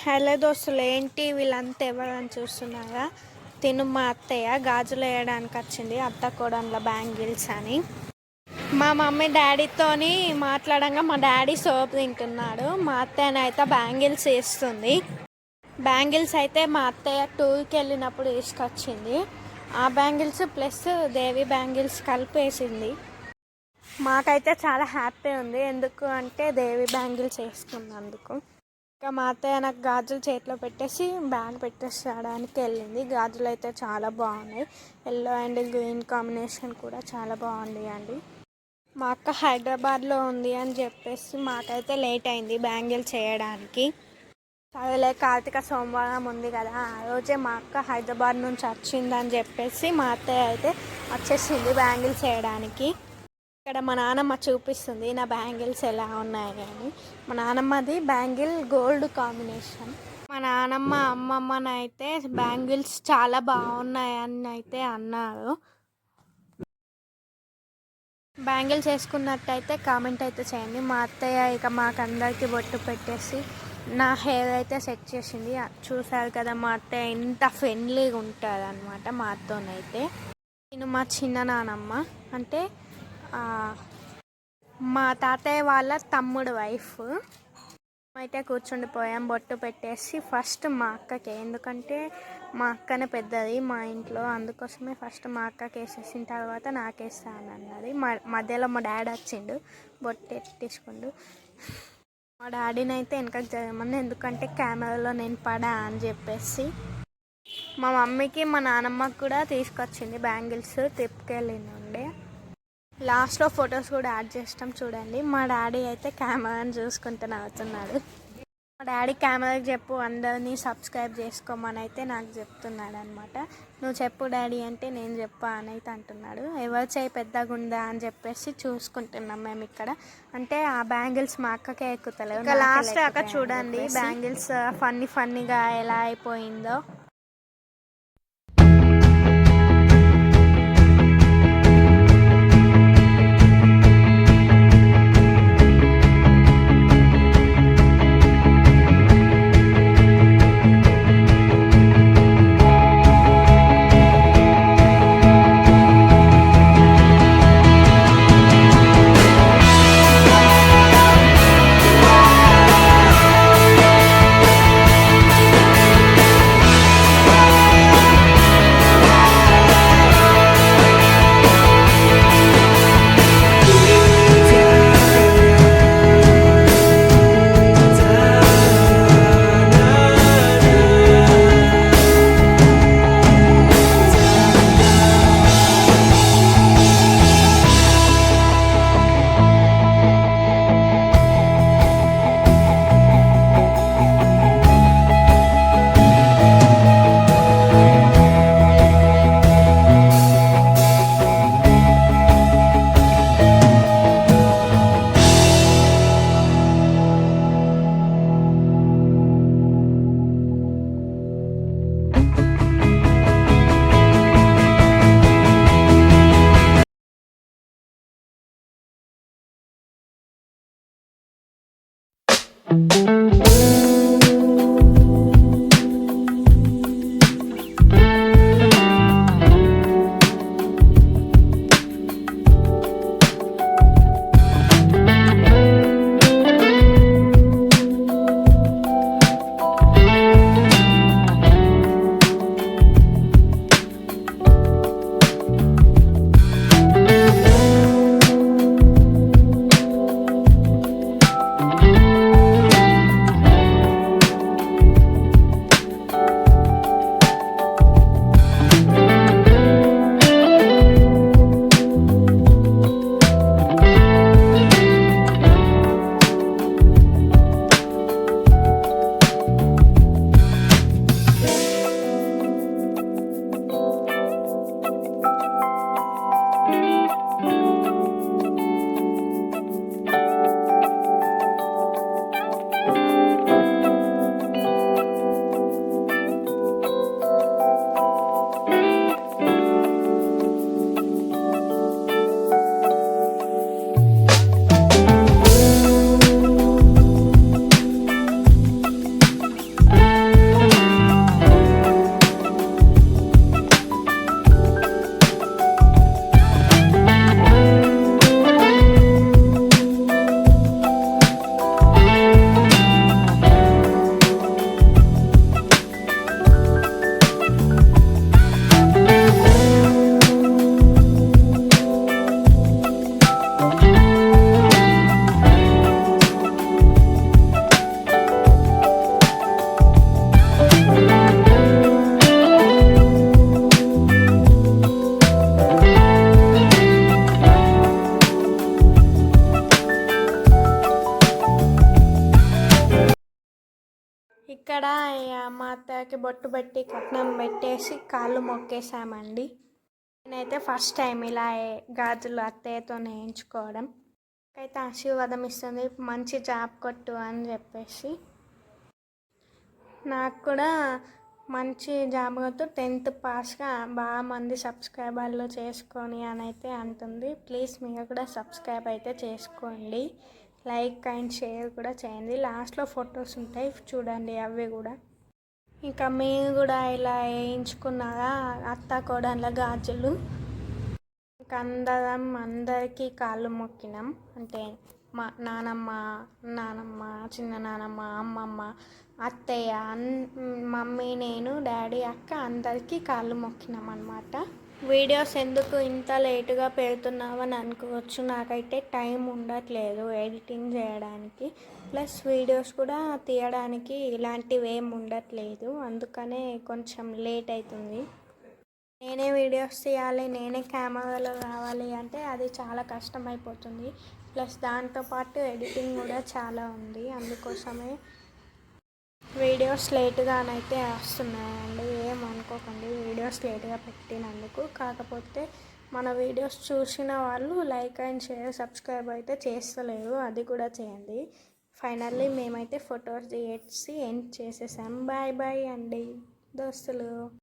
Hello దోస్తులు, ఏంటి వీళ్ళంతా ఎవరని చూస్తున్నారా? తిను మా అత్తయ్య గాజులు వేయడానికి వచ్చింది. అత్త కోడన్ల బ్యాంగిల్స్ అని. మా మమ్మీ డాడీతోని మాట్లాడంగా మా డాడీ సోప్ తింటున్నాడు. మా అత్తయ్యని అయితే బ్యాంగిల్స్ వేస్తుంది. బ్యాంగిల్స్ అయితే మా అత్తయ్య టూర్కి వెళ్ళినప్పుడు తీసుకొచ్చింది. ఆ బ్యాంగిల్స్ ప్లస్ దేవి బ్యాంగిల్స్ కలిపి వేసింది. మాకైతే చాలా హ్యాపీ ఉంది. ఎందుకు అంటే దేవి బ్యాంగిల్స్ వేసుకున్నందుకు. ఇంకా మా అత్తయ్య నాకు గాజులు చేతిలో పెట్టేసి బ్యాగ్ పెట్టేసడానికి వెళ్ళింది. గాజులు అయితే చాలా బాగున్నాయి. ఎల్లో అండ్ గ్రీన్ కాంబినేషన్ కూడా చాలా బాగుంది అండి. మా అక్క హైదరాబాద్లో ఉంది అని చెప్పేసి మాకైతే లేట్ అయింది బ్యాంగిల్ చేయడానికి. సరేలే, కార్తీక సోమవారం ఉంది కదా, ఆ రోజే మా అక్క హైదరాబాద్ నుంచి వచ్చిందని చెప్పేసి మా అత్తయ్య అయితే వచ్చేసింది బ్యాంగిల్స్ చేయడానికి. ఇక్కడ మా నాన్నమ్మ చూపిస్తుంది నా బ్యాంగిల్స్ ఎలా ఉన్నాయి అని. మా నాన్నమ్మది బ్యాంగిల్ గోల్డ్ కాంబినేషన్. మా నాన్నమ్మ అమ్మమ్మనైతే బ్యాంగిల్స్ చాలా బాగున్నాయని అయితే అన్నారు. బ్యాంగిల్స్ వేసుకున్నట్టయితే కామెంట్ అయితే చేయండి. మా అత్తయ్య ఇక మాకందరికి బొట్టు పెట్టేసి నా హెయిర్ అయితే సెట్ చేసింది. చూసారు కదా, మా అత్తయ్య ఎంత ఫ్రెండ్లీగా ఉంటుంది అనమాట మాతోనైతే. నేను మా చిన్న నానమ్మ అంటే మా తాతయ్య వాళ్ళ తమ్ముడు వైఫ్. అయితే కూర్చుండిపోయాం బొట్టు పెట్టేసి. ఫస్ట్ మా అక్కకే, ఎందుకంటే మా అక్కనే పెద్దది మా ఇంట్లో, అందుకోసమే ఫస్ట్ మా అక్కకి వేసేసిన తర్వాత నాకేస్తాను అన్నది. మధ్యలో మా డాడీ వచ్చిండు, బొట్టు ఎట్టేసుకుండు. మా డాడీని అయితే వెనకకి జరగమని, ఎందుకంటే కెమెరాలో నేను పడా అని చెప్పేసి. మా మమ్మీకి మా నానమ్మకి కూడా తీసుకొచ్చింది బ్యాంగిల్స్, తిప్పుకెళ్ళిండే. లాస్ట్లో ఫొటోస్ కూడా యాడ్ చేస్తాం చూడండి. మా డాడీ అయితే కెమెరాని చూసుకుంటూ నవ్వుతున్నాడు. మా డాడీ కెమెరాకి చెప్పు అందరినీ సబ్స్క్రైబ్ చేసుకోమని అయితే నాకు చెప్తున్నాడు అనమాట. నువ్వు చెప్పు డాడీ అంటే నేను చెప్పా అని అయితే అంటున్నాడు. ఎవరు చేయి పెద్దగా ఉందా అని చెప్పేసి చూసుకుంటున్నాం మేము ఇక్కడ. అంటే ఆ బ్యాంగిల్స్ మా అక్కకే ఎక్కుతలేవు. ఇంకా లాస్ట్ అక్క చూడండి బ్యాంగిల్స్ ఫన్నీగా ఎలా అయిపోయిందో. ఇక్కడ మా అత్తయ్యకి బొట్టు పెట్టి కట్నం పెట్టేసి కాళ్ళు మొక్కేసామండి. నేనైతే ఫస్ట్ టైం ఇలా గాజులు అత్తయ్యతో వేయించుకోవడం. అయితే ఆశీర్వాదం ఇస్తుంది, మంచి జాబ్ కొట్టు అని చెప్పేసి. నాకు కూడా మంచి జాబ్ కొట్టు, 10th పాస్గా బాగా మంది సబ్స్క్రైబర్లు చేసుకొని అని అయితే అంటుంది. ప్లీజ్ మీరు కూడా సబ్స్క్రైబ్ అయితే చేసుకోండి, లైక్ అండ్ షేర్ కూడా చేయండి. లాస్ట్లో ఫొటోస్ ఉంటాయి చూడండి, అవి కూడా. ఇంకా మేము కూడా ఇలా వేయించుకున్నారా అత్త కోడళ్ళ గాజులు. ఇంకా అందరికీ కాళ్ళు మొక్కినాం. అంటే మా నానమ్మ, చిన్న నానమ్మ, అమ్మమ్మ, అత్తయ్య, మమ్మీ, నేను, డాడీ, అక్క అందరికీ కాళ్ళు మొక్కినాం అన్నమాట. వీడియోస్ ఎందుకు ఇంత లేటుగా పెడుతున్నావని అనుకోవచ్చు. నాకైతే టైం ఉండట్లేదు ఎడిటింగ్ చేయడానికి, ప్లస్ వీడియోస్ కూడా తీయడానికి ఇలాంటివి ఏమి ఉండట్లేదు. అందుకనే కొంచెం లేట్ అవుతుంది. నేనే వీడియోస్ తీయాలి, నేనే కెమెరాలో రావాలి అంటే అది చాలా కష్టమైపోతుంది. ప్లస్ దాంతోపాటు ఎడిటింగ్ కూడా చాలా ఉంది. అందుకోసమే వీడియోస్ లేటుగానైతే వస్తున్నాయండి. ఏమనుకోకండి వీడియోస్ లేటుగా పెట్టినందుకు. కాకపోతే మన వీడియోస్ చూసిన వాళ్ళు లైక్ అండ్ షేర్, సబ్స్క్రైబ్ అయితే చేస్తలేరు, అది కూడా చేయండి. ఫైనల్లీ మేమైతే ఫొటోస్ తీసి ఎండ్ చేసేసాం. బాయ్ బాయ్ అండి దోస్తులు.